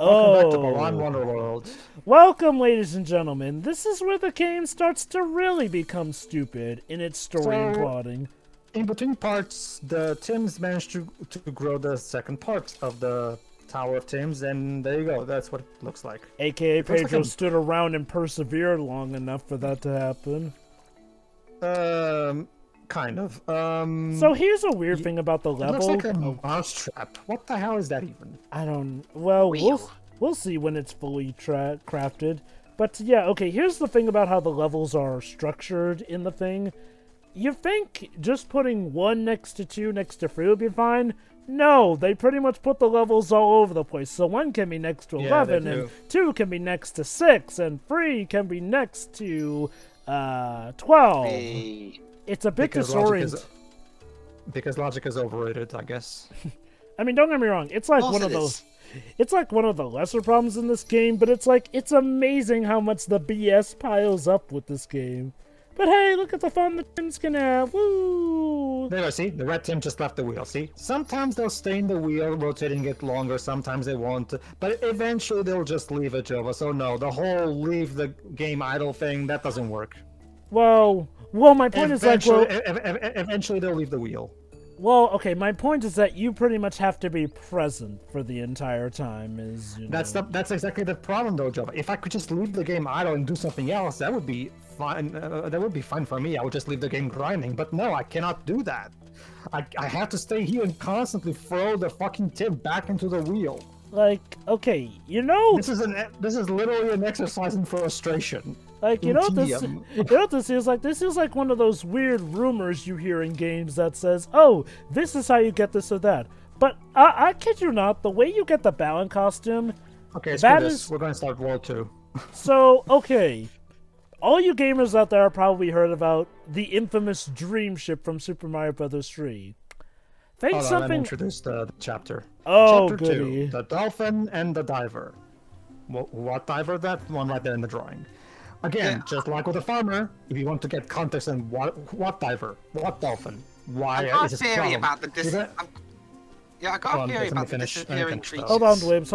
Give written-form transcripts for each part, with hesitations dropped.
Welcome back to Balan Wonderworld. Welcome, ladies and gentlemen. This is where the game starts to really become stupid in its story and plotting. In between parts, the Tims managed to grow the second part of the Tower of Tims, and there you go. That's what it looks like. AKA Pedro stood around and persevered long enough for that to happen. Kind of. So here's a weird thing about the level. It looks like a mousetrap. What the hell is that even? I don't... Well, we'll see when it's fully crafted. But yeah, okay, here's the thing about how the levels are structured in the thing. You think just putting 1 next to 2 next to 3 would be fine? No, they pretty much put the levels all over the place. So 1 can be next to 11, and 2 can be next to 6, and 3 can be next to 12. Hey. It's a bit disorienting. Because logic is overrated, I guess. I mean, don't get me wrong. It's like one of those. It's like one of the lesser problems in this game, but it's like it's amazing how much the BS piles up with this game. But hey, look at the fun the Tims can have. Woo! There you go, see? The red Tim just left the wheel, see? Sometimes they'll stay in the wheel, rotating it longer, sometimes they won't. But eventually they'll just leave it, Jova. So no, the whole leave the game idle thing, that doesn't work. Well, my point is like, eventually they'll leave the wheel. Well, okay, my point is that you pretty much have to be present for the entire time. That's exactly the problem, though, Jova. If I could just leave the game idle and do something else, that would be fine. That would be fine for me. I would just leave the game grinding. But no, I cannot do that. I have to stay here and constantly throw the fucking Tim back into the wheel. Like, okay, you know, this is literally an exercise in frustration. Like, you know what this is like? This is like one of those weird rumors you hear in games that says, oh, this is how you get this or that. But I kid you not, the way you get the Balan costume... Okay, screw this. We're going to start World 2. So, okay. All you gamers out there have probably heard about the infamous Dream Ship from Super Mario Bros. 3. Hold on, let me introduce the chapter. Oh, chapter goody. 2, the dolphin and the diver. What diver? That one right there in the drawing. Again, just like with a farmer, if you want to get context on what diver, what dolphin, why I've is this got a theory about the I got a theory about the disappearing creatures. Hold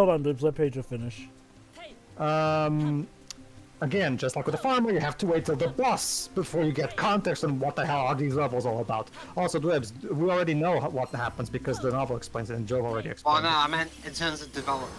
on, Dibs, let Pedro finish. Again, just like with a farmer, you have to wait till the boss before you get context on what the hell are these levels all about. Also, Dibs, we already know what happens because the novel explains it and Joe already explained it. Oh no, I meant in terms of development.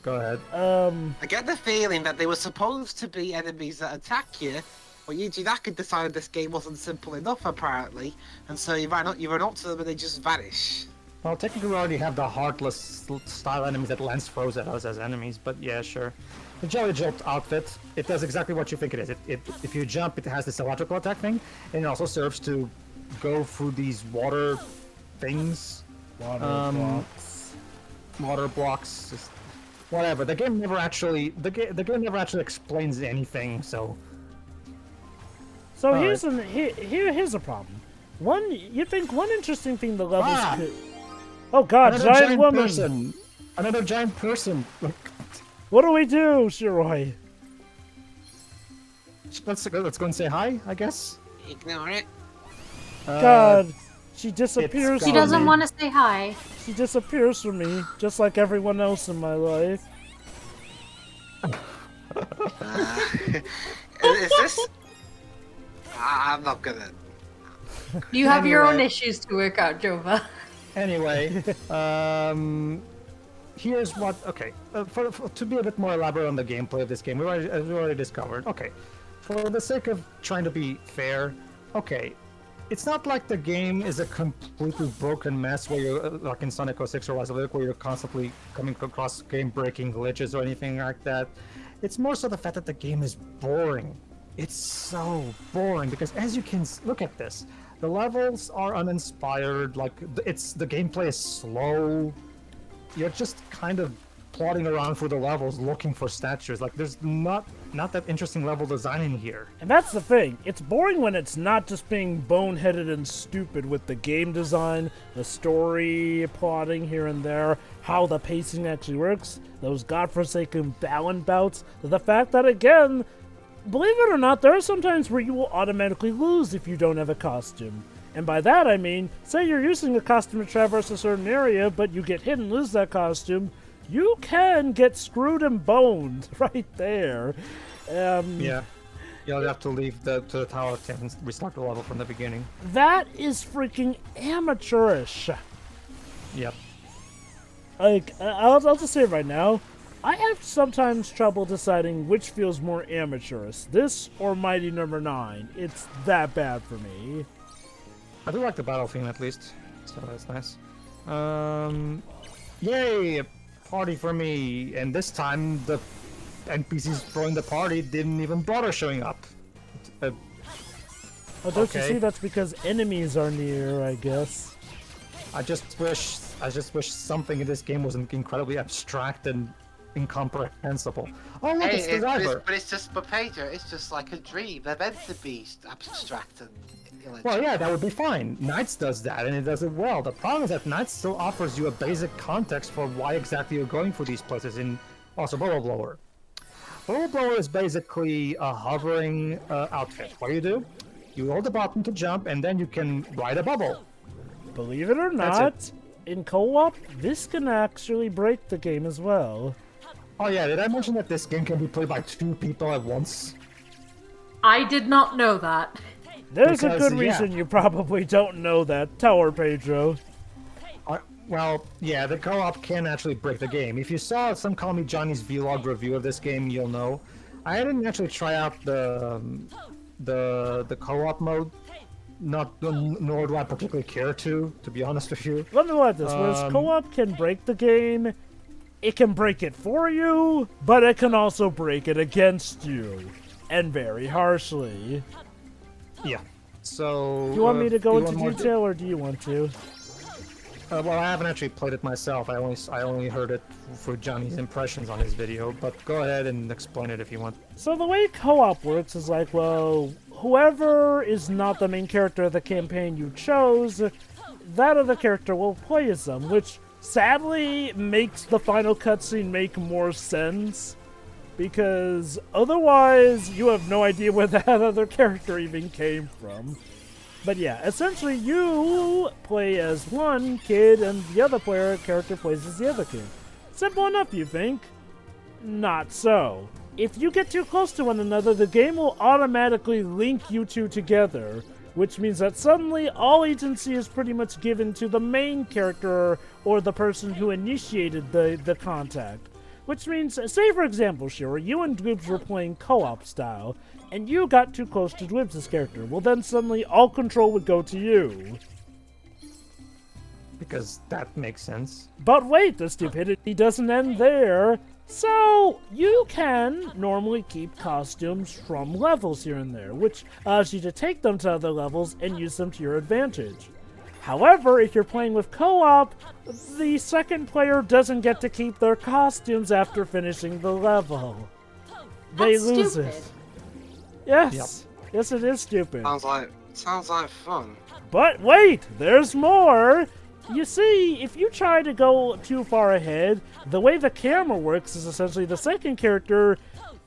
Go ahead. I get the feeling that they were supposed to be enemies that attack you, but Yuji Naka decided this game wasn't simple enough apparently, and so you run up to them and they just vanish. Well, technically we already have the heartless style enemies that Lance throws at us as enemies, but yeah, sure. The Jelly Jolt outfit, it does exactly what you think it is. If you jump, it has this electrical attack thing, and it also serves to go through these water things. Water blocks. Just whatever. The game never actually explains anything. So here's a problem. You think one interesting thing the levels could... Oh God, giant woman! Person. Another giant person. What do we do, Shiroi? Let's go and say hi, I guess. Ignore it. God, she disappears. She doesn't want to say hi. She disappears from me, just like everyone else in my life. Is this? I'm not gonna. You have your own issues to work out, Jova. Anyway, here's what. Okay, to be a bit more elaborate on the gameplay of this game, as we already discovered. Okay, for the sake of trying to be fair, okay, it's not like the game is a completely broken mess where you're like in Sonic 06 or Rise of Luke, where you're constantly coming across game-breaking glitches or anything like that. It's more so the fact that the game is boring. It's so boring because as you can look at this. The levels are uninspired, like, the gameplay is slow. You're just kind of plodding around through the levels looking for statues. Like, there's not that interesting level design in here. And that's the thing. It's boring when it's not just being boneheaded and stupid with the game design, the story plotting here and there, how the pacing actually works, those godforsaken Balan bouts, the fact that, again... Believe it or not, there are some times where you will automatically lose if you don't have a costume. And by that I mean, say you're using a costume to traverse a certain area, but you get hit and lose that costume, you can get screwed and boned right there. Yeah. You'll have to leave to the tower and restart the level from the beginning. That is freaking amateurish. Yep. Like, I'll just say it right now. I have sometimes trouble deciding which feels more amateurish, this or Mighty Number 9. It's that bad for me. I do like the battle theme at least, so that's nice. Yay! Party for me! And this time the NPCs throwing the party didn't even bother showing up. Oh, don't Okay. you see? That's because enemies are near, I guess. I just wish something in this game wasn't incredibly abstract and incomprehensible. Oh look, it's the driver. But Pedro, it's just like a dream. They're meant to be abstract and illegible. Well, yeah, that would be fine. Knights does that, and it does it well. The problem is that Knights still offers you a basic context for why exactly you're going for these places in also Bubble Blower. Bubble Blower is basically a hovering outfit. What do? You hold the button to jump, and then you can ride a bubble. Believe it or That's not, in co-op, this can actually break the game as well. Oh yeah, did I mention that this game can be played by 2 people at once? I did not know that. There's a Because, good yeah. reason you probably don't know that. Tell her, Pedro. Well, yeah, the co-op can actually break the game. If you saw Some Call Me Johnny's vlog review of this game, you'll know. I didn't actually try out the co-op mode. Nor do I particularly care to be honest with you. Let me let this. Whereas co-op can break the game, it can break it for you, but it can also break it against you, and very harshly. Yeah. So. Do you want me to go you into want more detail, or do you want to? Well, I haven't actually played it myself. I only heard it for Johnny's impressions on his video. But go ahead and explain it if you want. So the way co-op works is like, well, whoever is not the main character of the campaign you chose, that other character will play as them, which sadly makes the final cutscene make more sense, because otherwise you have no idea where that other character even came from. But yeah, essentially you play as one kid and the other character plays as the other kid. Simple enough, you think? Not so. If you get too close to one another, the game will automatically link you two together, which means that suddenly all agency is pretty much given to the main character or the person who initiated the contact. Which means, say for example, Shira, you and Dwibs were playing co-op style, and you got too close to Dwibs' character. Well, then suddenly all control would go to you. Because that makes sense. But wait, the stupidity doesn't end there. So, you can normally keep costumes from levels here and there, which allows you to take them to other levels and use them to your advantage. However, if you're playing with co-op, the second player doesn't get to keep their costumes after finishing the level. They That's lose stupid. it. Yes. Yes, it is stupid. Sounds like fun. But wait, there's more! You see, if you try to go too far ahead, the way the camera works is essentially the second character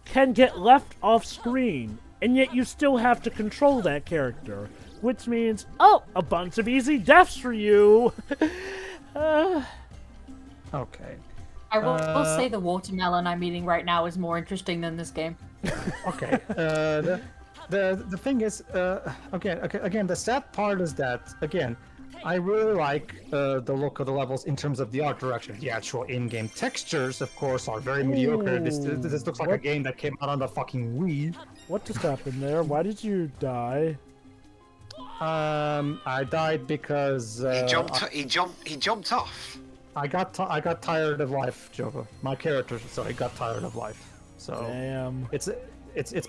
can get left off screen, and yet you still have to control that character, which means, oh, a bunch of easy deaths for you! Okay. I will say the watermelon I'm eating right now is more interesting than this game. Okay. The thing is, again, the sad part is that, again, I really like the look of the levels in terms of the art direction. The actual in-game textures, of course, are very mediocre. This looks like a game that came out on the fucking Wii. What just happened there? Why did you die? I died because He jumped off. I got tired of life, Jova. My character, sorry, got tired of life. So Damn. it's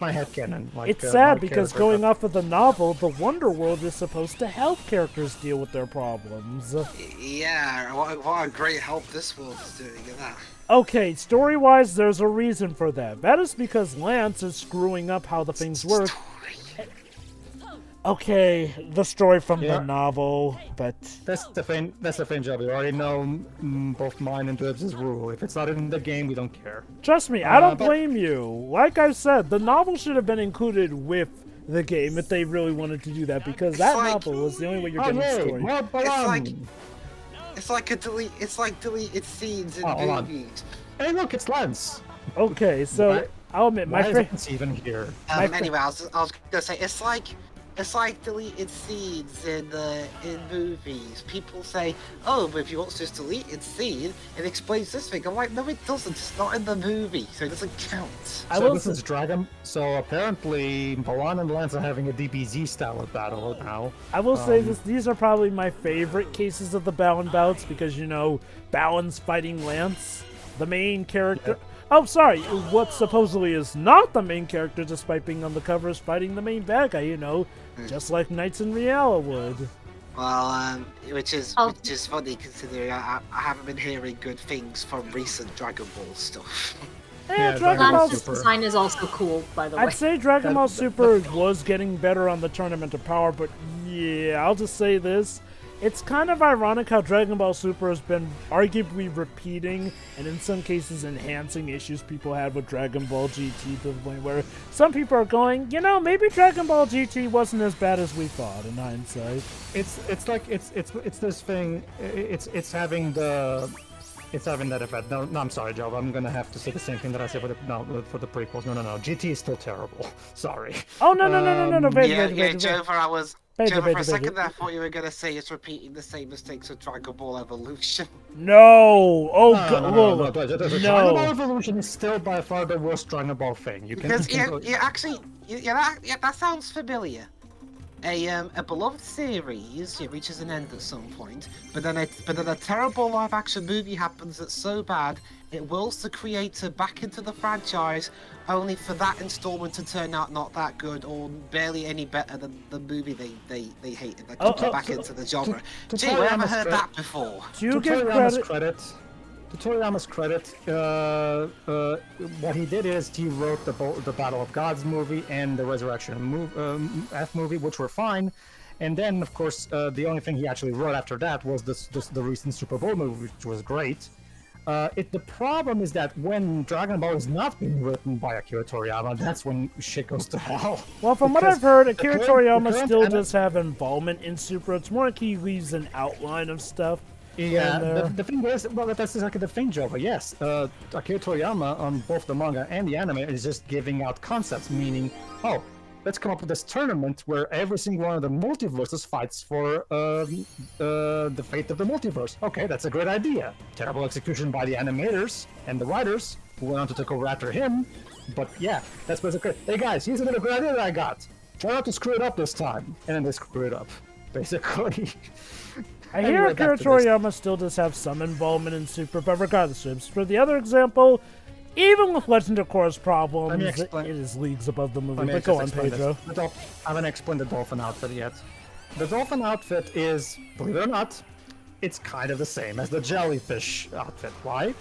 my headcanon. Like, It's my sad because character going got- off of the novel, the Wonderworld is supposed to help characters deal with their problems. Yeah, what a great help this world is doing in that. Okay, story-wise, there's a reason for that. That is because Lance is screwing up how the things work. Okay, the story from Yeah. the novel, but That's the thing, Job. We already know both mine and Dibs' rule. If it's not in the game, we don't care. trust me, I don't but- blame you. Like I said, the novel should have been included with the game if they really wanted to do that, because that like- novel was the only way you're Oh, getting yay! story. More It's like- Balan! It's like deleted scenes in hold on. movies. Hey, look, it's Lens. Okay, so I'll admit Why my is favorite. Lens even here? Anyway, I was gonna say it's like deleted scenes in movies. People say, "Oh, but if you watch this deleted scene, it explains this thing." I'm like, "No, it doesn't. It's not in the movie, so it doesn't count." I So will this say- is Dragon. So apparently, Balan and Lens are having a DBZ style of battle now. I will say this: these are probably my favorite cases of the Balan bouts because Balan's fighting Lance, the main character. Oh, sorry, what supposedly is not the main character, despite being on the cover, is fighting the main bad guy. Just like Knights in Reala would. Well, which is funny considering I haven't been hearing good things from recent Dragon Ball stuff. Yeah, Dragon Ball. Lance's design is also cool, by the way. I'd say Dragon Ball Super was getting better on the Tournament of Power, but yeah, I'll just say this. It's kind of ironic how Dragon Ball Super has been arguably repeating and in some cases enhancing issues people had with Dragon Ball GT to the point where some people are going, maybe Dragon Ball GT wasn't as bad as we thought in hindsight. It's this thing. It's having that effect. No, I'm sorry, Joe. I'm gonna have to say the same thing that I said for the prequels. No. GT is still terrible. Sorry. Oh no! Wait, Jover, Pedro, for a second there, I thought you were gonna say it's repeating the same mistakes of Dragon Ball Evolution. No! Oh god! No. Dragon Ball Evolution is still by far the worst Dragon Ball thing. Because that sounds familiar. A beloved series reaches an end at some point, but then a terrible live-action movie happens that's so bad it wills the creator back into the franchise, only for that installment to turn out not that good or barely any better than the movie they hated. They come back into the genre. Gee, we haven't heard that before. Do you give credit? To Toriyama's credit, what he did is he wrote the Battle of Gods movie and the Resurrection F movie, which were fine. And then, of course, the only thing he actually wrote after that was the recent Super Bowl movie, which was great. The problem is that when Dragon Ball is not being written by Akira Toriyama, that's when shit goes to hell. Well, from what I've heard, Akira Toriyama still does have involvement in Super. It's more like he leaves an outline of stuff. Yeah, the thing is, well, that's exactly the thing, Joe. But yes, Akira Toriyama on both the manga and the anime is just giving out concepts, meaning, oh, let's come up with this tournament where every single one of the multiverses fights for the fate of the multiverse. Okay, that's a great idea. Terrible execution by the animators and the writers who went on to take over after him. But yeah, that's basically, hey guys, here's another great idea that I got. Try not to screw it up this time. And then they screw it up, basically. I hear Akira Toriyama still does have some involvement in Super, but regardless, for the other example, even with Legend of Korra's problems, it is leagues above the movie. But go on, Pedro. I haven't explained the dolphin outfit yet. The dolphin outfit is, believe it or not, it's kind of the same as the jellyfish outfit. Why?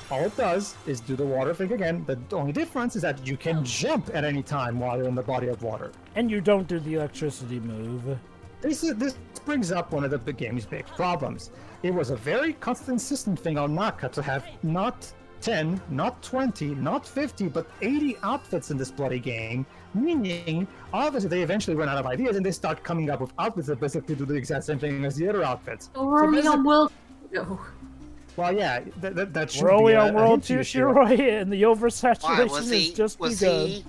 All it does is do the water thing again. The only difference is that you can jump at any time while you're in the body of water. And you don't do the electricity move. This brings up one of the game's big problems. It was a very consistent thing on Naka to have not 10, not 20, not 50, but 80 outfits in this bloody game, meaning obviously they eventually run out of ideas and they start coming up with outfits that basically do the exact same thing as the other outfits. We're only on World 2. Well, yeah, that should We're only be on World 2, issue. Shiroi, and the oversaturation has just begun.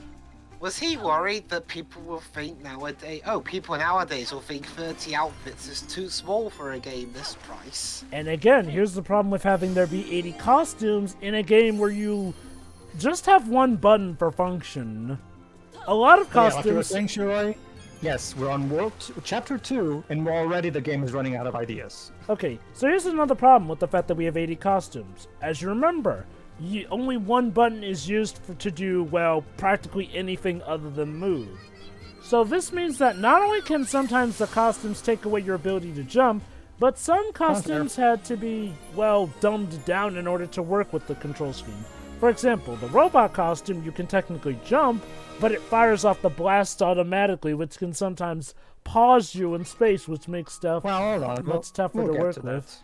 Was he worried that people will think nowadays, people nowadays will think 30 outfits is too small for a game this price? And again, here's the problem with having there be 80 costumes in a game where you just have one button for function. A lot of costumes... Like you were saying, Shiroi, yes, we're on Chapter 2, and already the game is running out of ideas. Okay, so here's another problem with the fact that we have 80 costumes. As you remember, only one button is used to do, well, practically anything other than move. So this means that not only can sometimes the costumes take away your ability to jump, but some costumes had to be, well, dumbed down in order to work with the control scheme. For example, the robot costume, you can technically jump, but it fires off the blast automatically, which can sometimes pause you in space, which makes stuff much tougher to work with.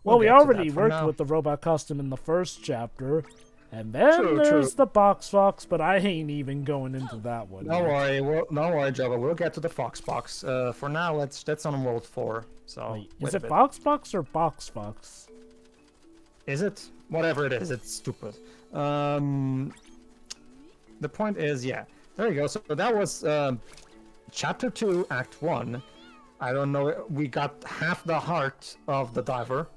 Well, we already worked with the robot costume in the first chapter. And then True, there's true. the box fox, but I ain't even going into that one. Don't yet. worry, don't worry, Java. We'll get to the Fox Box. For now, that's on World 4. So Wait, wait is a it bit. box fox or box fox? Is it? Whatever it is, it's stupid. The point is, yeah. There you go. So that was Chapter 2, Act 1. I don't know. We got half the heart of the diver.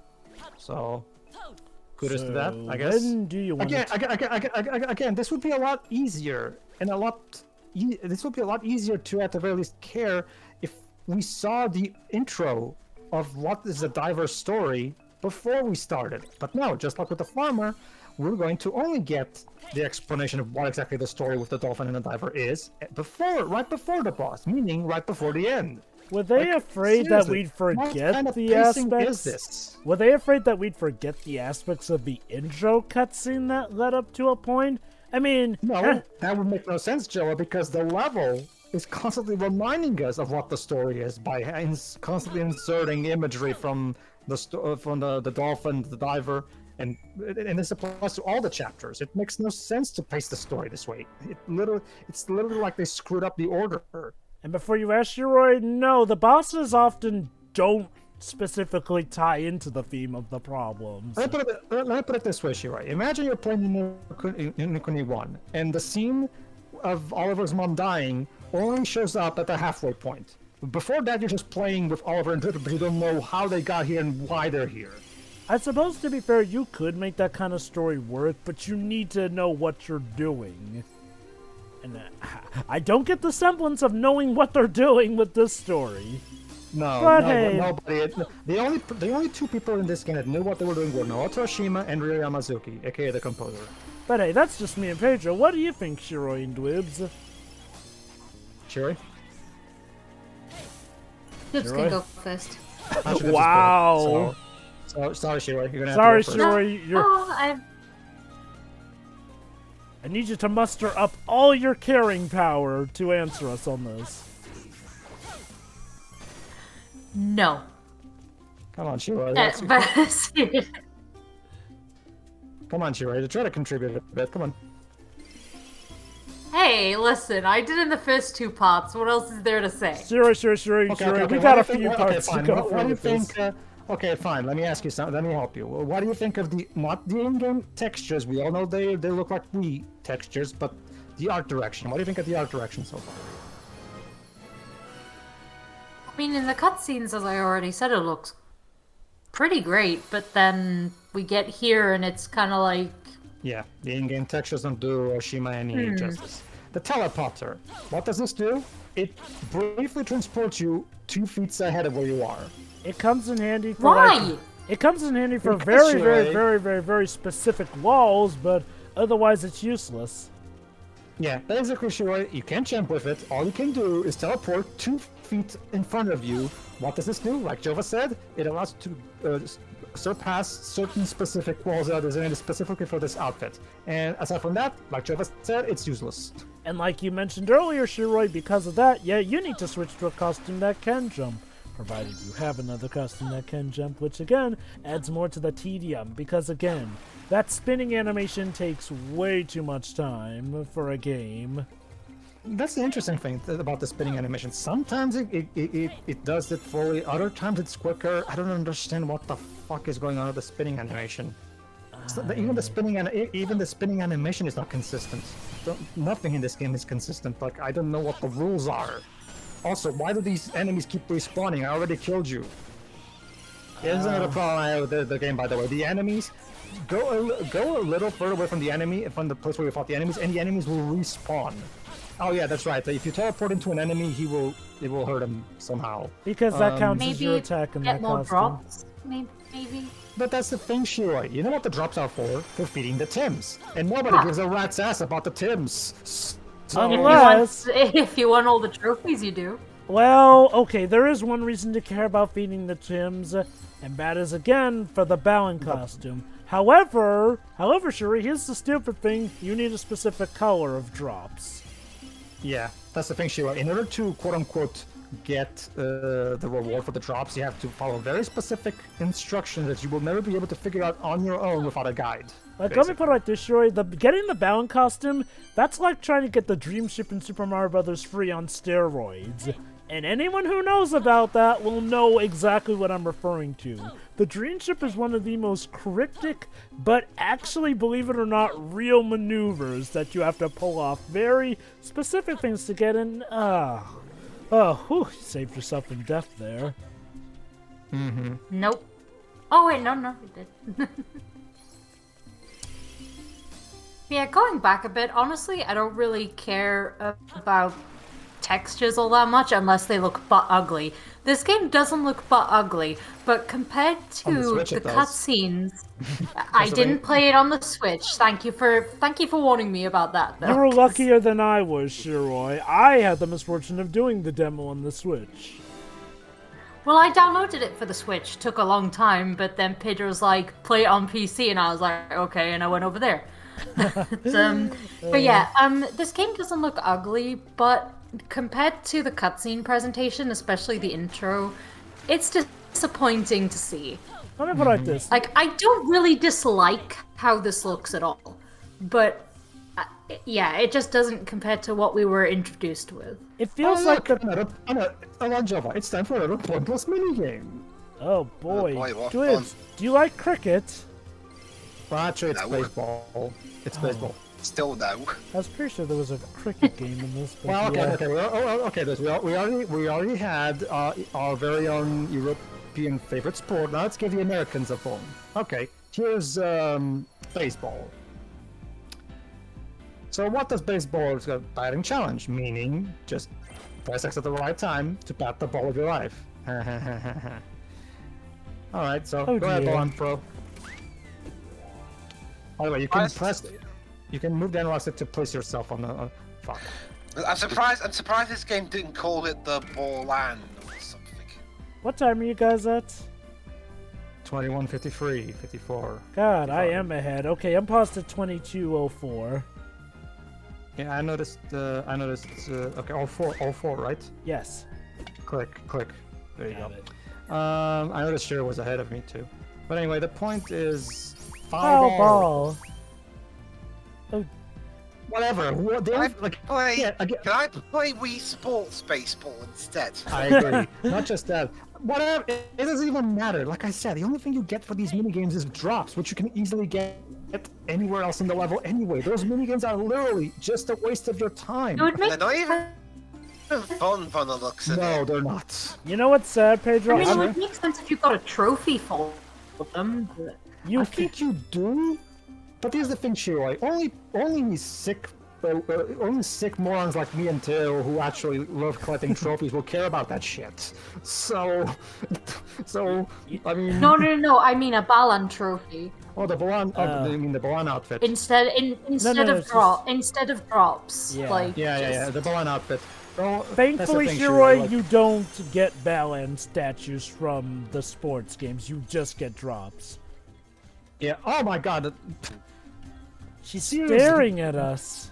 So kudos to that, I guess. When do you want Again, this would be a lot easier and this would be a lot easier to, at the very least, care if we saw the intro of what is the diver's story before we started. But no, just like with the farmer, we're going to only get the explanation of what exactly the story with the dolphin and the diver is right before the boss, meaning right before the end. Were they Like, afraid that seriously, we'd what forget kind of the pacing aspects? is this? Were they afraid that we'd forget the aspects of the intro cutscene that led up to a point? I mean, No, that would make no sense, Joa, because the level is constantly reminding us of what the story is by constantly inserting imagery from the dolphin, the diver, and this applies to all the chapters. It makes no sense to pace the story this way. It's literally like they screwed up the order. and before you ask Shiroi, no, the bosses often don't specifically tie into the theme of the problems. Let me put it this way, Shirai. Imagine you're playing Nikuni 1, and the scene of Oliver's mom dying only shows up at the halfway point. Before that, you're just playing with Oliver and Pedro, but you don't know how they got here and why they're here. I suppose, to be fair, you could make that kind of story work, but you need to know what you're doing. And I don't get the semblance of knowing what they're doing with this story. No, But no, hey. nobody. The only two people in this game that knew what they were doing were Naoto Oshima and Ryo Yamazuki, aka the composer. But hey, that's just me and Pedro. What do you think, Shiroi and Dwibs? Shirai? Dibs Shiroi? can go first. I should have just put it. Wow. So sorry, Shirai. You're gonna have Sorry, to go first. Shiroi. You're... Oh, I need you to muster up all your carrying power to answer us on this. no. Come on, Shirai. But seriously. Come on, Shirai. Try to contribute a bit. Come on. Hey, listen, I did in the first two parts. What else is there to say? Shiroi. We got a few parts to fine. go What through do you with this. think? Okay, fine. Let me ask you something. Let me help you. What do you think of not the in-game textures? We all know they look like Wii textures, but the art direction. What do you think of the art direction so far? I mean, in the cutscenes, as I already said, it looks pretty great, but then we get here and it's kind of like... Yeah, the in-game textures don't do Oshima any justice. The teleporter. What does this do? It briefly transports you 2 feet ahead of where you are. It comes in handy for Why? it comes in handy for Because, very specific walls, but otherwise it's useless. Yeah, basically, Shirai, you can't jump with it. All you can do is teleport 2 feet in front of you. What does this do? Like Jova said, it allows you to surpass certain specific walls that are designed specifically for this outfit. And aside from that, like Jova said, it's useless. And like you mentioned earlier, Shiroi, because of that, yeah, you need to switch to a costume that can jump. Provided you have another costume that can jump, which again, adds more to the tedium, because again, that spinning animation takes way too much time for a game. That's the interesting thing about the spinning animation. Sometimes it does it fully, other times it's quicker. I don't understand what the fuck is going on with the spinning animation. Even the spinning animation is not consistent. Nothing in this game is consistent. Like, I don't know what the rules are. Also, why do these enemies keep respawning? I already killed you. Yeah, this is another problem I have with the game, by the way. The enemies go a little further away from the place where we fought the enemies, and the enemies will respawn. Oh yeah, that's right. If you teleport into an enemy, it will hurt him somehow. Because that counts as Maybe your attack in get that more costume. drops? Maybe? But that's the thing, Shiroi. You know what the drops are for? For feeding the Tims. And nobody gives a rat's ass about the Tims. So, Unless... If you want all the trophies, you do. Well, okay, there is one reason to care about feeding the Tims, and that is, again, for the Balan costume. However, Shuri, here's the stupid thing. You need a specific color of drops. yeah, that's the thing, Shiroi. In order to, quote-unquote, get the reward for the drops, you have to follow very specific instructions that you will never be able to figure out on your own without a guide. Like, let me put it like this, Shuri. Getting the Balan costume, that's like trying to get the Dream Ship in Super Mario Bros. Free on steroids. And anyone who knows about that will know exactly what I'm referring to. The Dream Ship is one of the most cryptic, but actually, believe it or not, real maneuvers that you have to pull off. Very specific things to get in. You saved yourself from death there. Nope. Oh wait, no, you did. Yeah, going back a bit, honestly, I don't really care about textures all that much unless they look butt ugly. This game doesn't look butt ugly, but compared to the cutscenes, I didn't play it on the Switch. Thank you for warning me about that, though. You were luckier than I was, Shiroi. I had the misfortune of doing the demo on the Switch. Well, I downloaded it for the Switch. Took a long time, but then Pedro's like, play it on PC, and I was like, okay, and I went over there. But yeah, this game doesn't look ugly, but compared to the cutscene presentation, especially the intro, it's disappointing to see. Let me put it like this. Like, I don't really dislike how this looks at all, but yeah, it just doesn't compare to what we were introduced with. It feels like Java. It's time for another pointless minigame. Oh boy. What Twins, fun. do you like cricket? Well, actually, it's No. baseball. It's baseball. Still no. I was pretty sure there was a cricket game in this. But Well, yeah. okay. We already had our very own European favorite sport. Now let's give the Americans a bone. Okay, here's baseball. So what does baseball is a batting challenge? Meaning, just press X at the right time to bat the ball of your life. All right, so Oh, go ahead, dear. Balan Pro. By the way, you can you can move the analog stick to place yourself on the. Fuck. I'm surprised this game didn't call it the Balan or something. What time are you guys at? 21:53, 54. God, I am ahead. Okay, I'm paused at 22:04. Yeah, I noticed. Okay, all four, right? Yes. Click. There you Got go. it. I noticed Shira was ahead of me too. But anyway, the point is, Foul ball. Whatever. What, Can I like, play? yeah, again, Can I play Wii Sports Baseball instead? I agree. Not just that. Whatever. It doesn't even matter. Like I said, the only thing you get for these minigames is drops, which you can easily get anywhere else in the level anyway. Those minigames are literally just a waste of your time. It would make They're not even fun from the looks of No, it. they're not. You know what's sad, Pedro? I mean, it I'm- would make sense if you got a trophy for them. But... you I think you do. But here's the thing, Shiroi. Only sick morons like me and Theo who actually love collecting trophies will care about that shit. So I mean. No. I mean a Balan trophy Oh, the Balan. You mean the Balan outfit? instead it's of drops. Yeah. Like Yeah. The Balan outfit. Oh, Thankfully, that's the thing, Shiroi, like- you don't get Balan statues from the sports games. You just get drops. Yeah. Oh my God. She's Seriously? staring at us.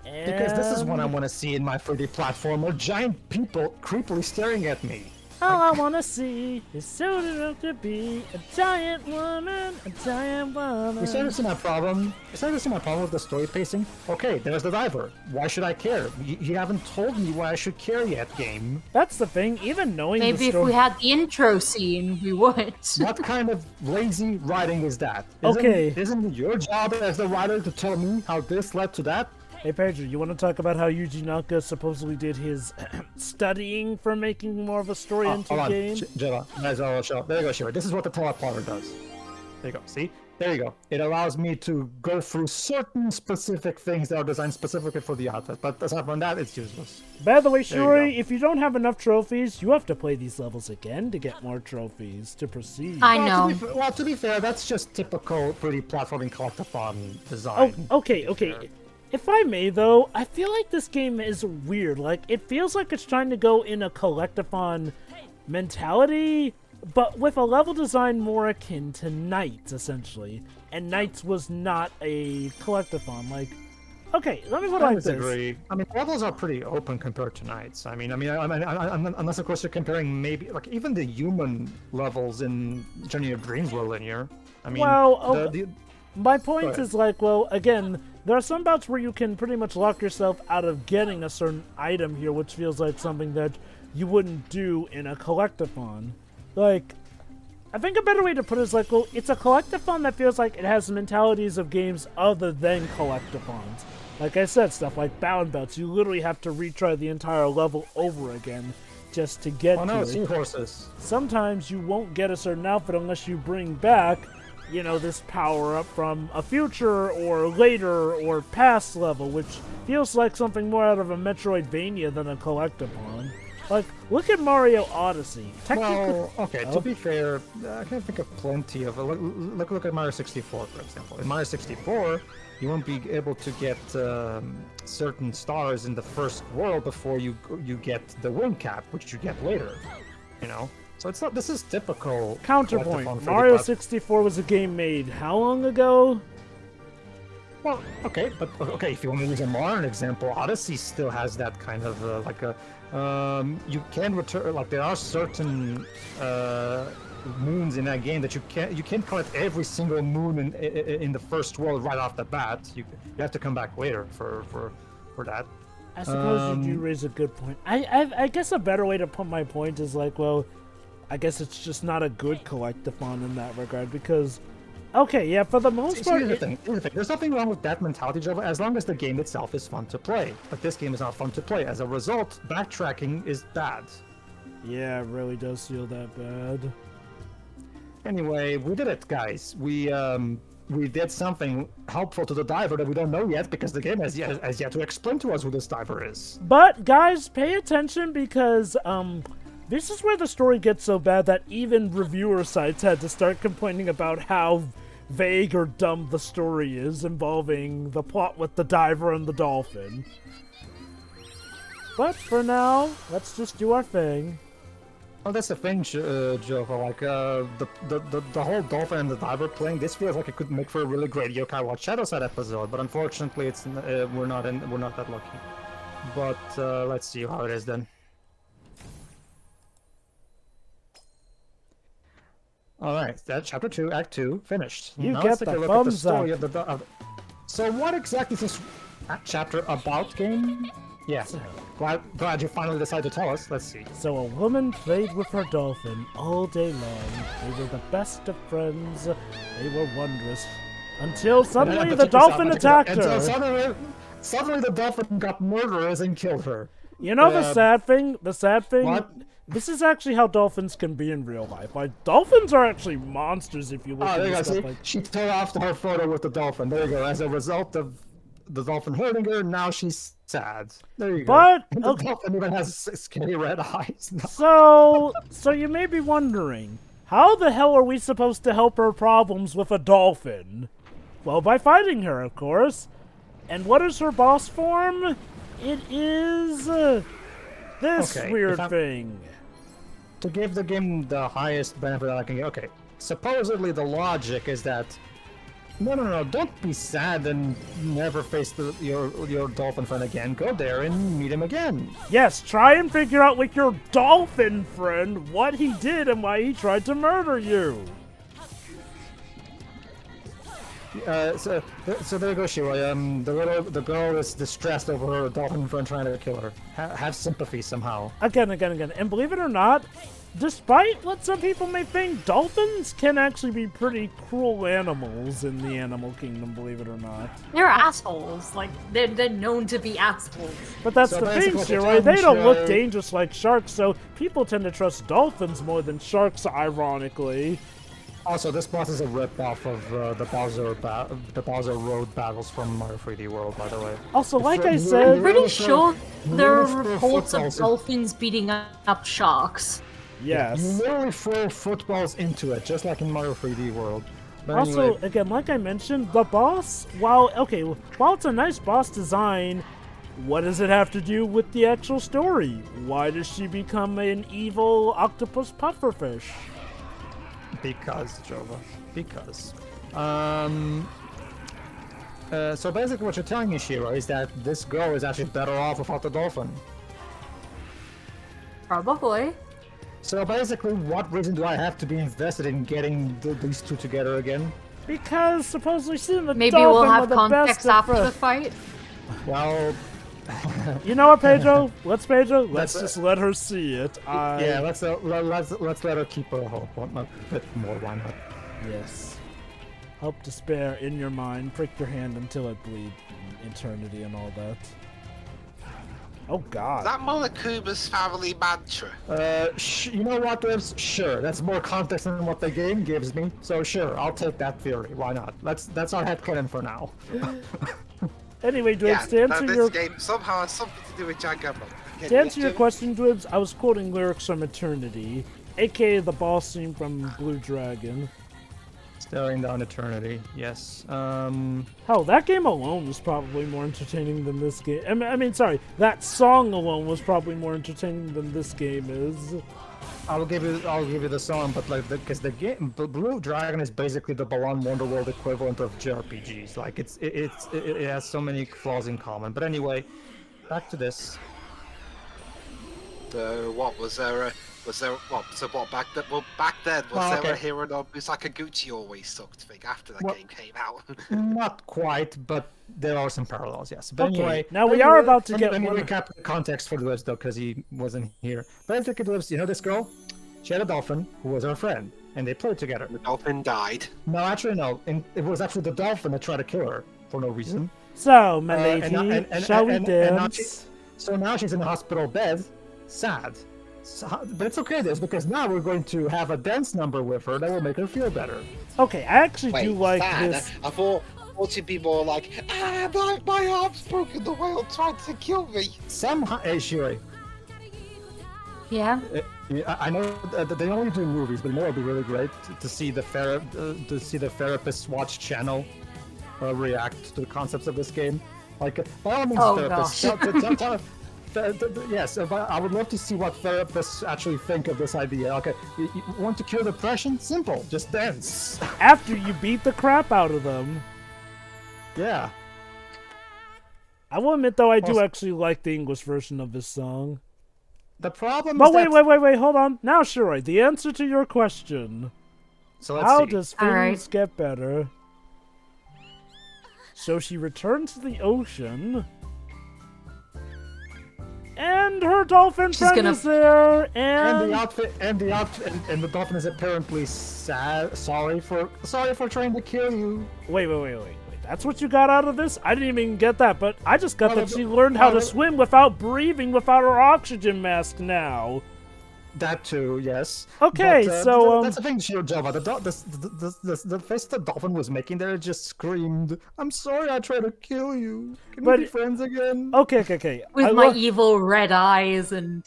Because this is what I And want to see in my 3D platformer. Giant people creepily staring at me. all I want to see is suited up to be a giant woman, a giant woman. You started to see my problem? You started to see my problem with the story pacing? Okay, there's the diver. Why should I care? You haven't told me why I should care yet, game. That's the thing. Even knowing maybe the if story. we had the intro scene, we would. What kind of lazy writing is that? Okay. Isn't it your job as the writer to tell me how this led to that? Hey, Pedro, you want to talk about how Yuji Naka supposedly did his studying for making more of a story-oriented Hold on, game? Jella. There you go, Shira. This is what the teleporter does. There you go. See? There you go. It allows me to go through certain specific things that are designed specifically for the outfit. But aside from that, it's useless. By the way, There you Shuri, go. if you don't have enough trophies, you have to play these levels again to get more trophies to proceed. I Well, know. to be fair, that's just typical 3D platforming collectathon design. Oh, okay. If I may, though, I feel like this game is weird. Like, it feels like it's trying to go in a collectathon mentality, but with a level design more akin to Knights, essentially. And Knights was not a collectathon. Like, okay, let me put it I like this. disagree. I mean, levels are pretty open compared to Knights. I mean, unless of course you're comparing maybe like even the human levels in Journey of Dreams were linear. I mean, Well, the My point ahead. is like, well, again, there are some bouts where you can pretty much lock yourself out of getting a certain item here, which feels like something that you wouldn't do in a collectathon. Like, I think a better way to put it is like, well, it's a collectathon that feels like it has the mentalities of games other than collectathons. Like I said, stuff like Balan belts, you literally have to retry the entire level over again just to get Oh to no, it. seahorses. Sometimes you won't get a certain outfit unless you bring back, you know, this power-up from a future or later or past level, which feels like something more out of a Metroidvania than a collectathon. Like, look at Mario Odyssey. Technically, Well, okay, to be fair, I can think of plenty of... Look at Mario 64, for example. In Mario 64, you won't be able to get certain stars in the first world before you get the win cap, which you get later, you know? So it's not... This is typical... counterpoint. collectathon for the Mario plat- 64 was a game made how long ago? Well, okay, but okay, if you want to use a modern example, Odyssey still has that kind of like a... you can return, like there are certain moons in that game that you can't collect every single moon in the first world right off the bat. You have to come back later for that. I suppose you do raise a good point. I guess a better way to put my point is like, well, I guess it's just not a good collectathon in that regard because, okay, yeah, for the most part, Here's the thing. There's nothing wrong with that mentality, Java, as long as the game itself is fun to play. But this game is not fun to play. As a result, backtracking is bad. yeah, it really does feel that bad. Anyway, we did it, guys. We did something helpful to the diver that we don't know yet because the game has yet to explain to us who this diver is. But guys, pay attention because this is where the story gets so bad that even reviewer sites had to start complaining about how vague or dumb the story is involving the plot with the diver and the dolphin. But for now, let's just do our thing. Well, that's the thing, Jova. Like the whole dolphin and the diver playing. This feels like it could make for a really great Yokai Watch Shadowside episode, but unfortunately, it's we're not that lucky. But let's see how it is then. All right, that's chapter 2, act 2, finished. You now get let's take the a look at the thumbs story up. of the. So what exactly is this chapter about, game? Yeah, glad you finally decided to tell us. Let's see. So a woman played with her dolphin all day long. They were the best of friends. They were wondrous. Until suddenly the dolphin attacked Until her. suddenly the dolphin got murderous and killed her. You know the sad thing? What? This is actually how dolphins can be in real life. Like, dolphins are actually monsters if you look Oh, at there you go. stuff See, like... she tore off her photo with the dolphin. There you go. As a result of the dolphin hurting her, now she's sad. There you go. But, And the okay. dolphin even has scary red eyes. So you may be wondering, how the hell are we supposed to help her problems with a dolphin? Well, by fighting her, of course. And what is her boss form? It is this Okay, weird if I'm- thing. To give the game the highest benefit that I can get. Okay, supposedly the logic is that no, don't be sad and never face your dolphin friend again. Go there and meet him again. Yes, try and figure out with your dolphin friend what he did and why he tried to murder you. So there you go, Shira. The girl is distressed over her dolphin friend trying to kill her. Have sympathy somehow. Again. And believe it or not, despite what some people may think, dolphins can actually be pretty cruel animals in the animal kingdom, believe it or not. They're assholes. Like, they're known to be assholes. But that's So the basically thing, what you're Shira. They telling don't me, look Shira- dangerous like sharks, so people tend to trust dolphins more than sharks, ironically. Also, this boss is a rip-off of the Bowser Road battles from Mario 3D World, by the way. Also, like I Really, said, Pretty sure there are really throw reports of footballs. dolphins beating up sharks. You yes. literally throw footballs into it, just like in Mario 3D World. But Also, anyway, again, like I mentioned, the boss, while it's a nice boss design, what does it have to do with the actual story? Why does she become an evil octopus pufferfish? because, Jova, because. So basically what you're telling me, Shiro, is that this girl is actually better off without the dolphin. Probably. So basically, what reason do I have to be invested in getting these two together again? Because supposedly soon the Maybe dolphin we'll were have the context best of after the friends. fight. Well, You know what, Pedro? Let's That's just let her see it. yeah, let's let her keep her hope. A bit more, why not? Yes. Hope, despair in your mind. Prick your hand until it bleeds. Eternity and all that. Oh Is God. that Monokuma's family mantra? You know what, Lives? Sure, that's more context than what the game gives me. So sure, I'll take that theory. Why not? That's our headcanon for now. Anyway, Dwibs, Yeah, to answer this your game somehow has something to do with Jagamon. to answer your question, Dwibs, I was quoting lyrics from Eternity, aka the boss scene from Blue Dragon. Staring down eternity. Yes. Hell, that game alone was probably more entertaining than this game. I mean, sorry, that song alone was probably more entertaining than this game is. I'll give you the song, but like because the game Blue Dragon is basically the Balan Wonderworld equivalent of JRPGs. Like it has so many flaws in common. But anyway, back to this. What was there? What? So what? Back then, was there a okay. Hironobu Sakaguchi always sucked thing after that game came out? Not quite, but there are some parallels, yes. But Okay, anyway, now we are about to let get me one- recap the context for Lives though, because he wasn't here. But I think it Lives. You know this girl? She had a dolphin who was her friend, and they played together. The dolphin died. No, actually no. It was actually the dolphin that tried to kill her for no reason. So, my lady, and shall we and now dance? So now she's in the hospital bed, sad. So, but it's okay, this because now we're going to have a dance number with her that will make her feel better. Okay, I actually do Wait, like sad? this. I thought it'd be more like, my arm's broken. The whale tried to kill me. Somehow, hey Shiri, Yeah. I know that they only do movies, but more would be really great to see the therapists watch channel react to the concepts of this game. Like, by all means, Oh, therapists. gosh. Yes, I would love to see what therapists actually think of this idea. Okay, you want to cure depression? Simple, just dance. After you beat the crap out of them. Yeah. I will admit, though, I do Also- actually like the English version of this song. The problem But is wait, hold on. Now, Shiroi, the answer to your question. So let's How see. does All right. things get better? So she returned to the ocean. And her dolphin She's friend gonna- is there, And the dolphin is apparently sorry for trying to kill you. Wait. That's what you got out of this? I didn't even get that, but I just got Well, that she learned how to well, swim without breathing without her oxygen mask now. That too, yes. Okay, But, so, that's the thing, Java. The face the dolphin was making there just screamed, "I'm sorry, I tried to kill you. Can But- we be friends again?" Okay. With I my lo- evil red eyes and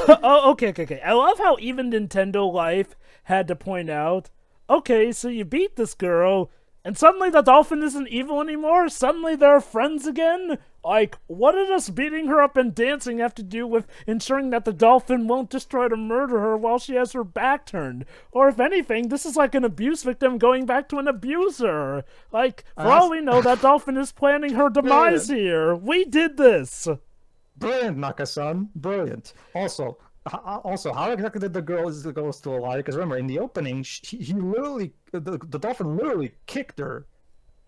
Oh, okay. I love how even Nintendo Life had to point out, okay, so you beat this girl, and suddenly the dolphin isn't evil anymore? Suddenly they're friends again? Like, what did us beating her up and dancing have to do with ensuring that the dolphin won't just try to murder her while she has her back turned? Or if anything, this is like an abuse victim going back to an abuser. Like, for all we know, that dolphin is planning her demise here. We did this! Brilliant, Naka-san. Brilliant. Also, how exactly did the girl still alive? Because remember, in the opening, the dolphin literally kicked her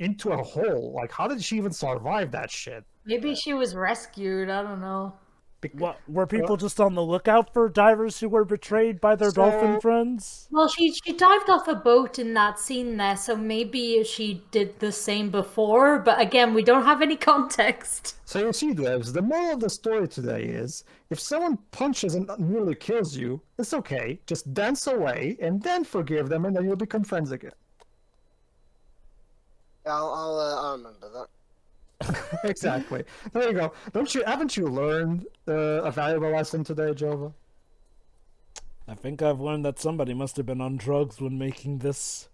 into a hole. Like, how did she even survive that shit? maybe she was rescued. I don't know. What, were people just on the lookout for divers who were betrayed by their dolphin friends? Well, she dived off a boat in that scene there, so maybe she did the same before. But again, we don't have any context. So you see, Dwebs, the moral of the story today is, if someone punches and nearly kills you, it's okay. Just dance away and then forgive them, and then you'll become friends again. I'll remember that. Exactly. There you go. Haven't you learned a valuable lesson today, Jova? I think I've learned that somebody must have been on drugs when making this.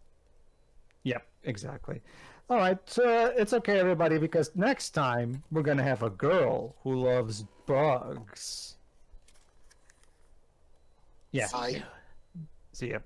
Yep, exactly. All right, it's okay, everybody, because next time we're gonna have a girl who loves bugs. Yeah. I See ya.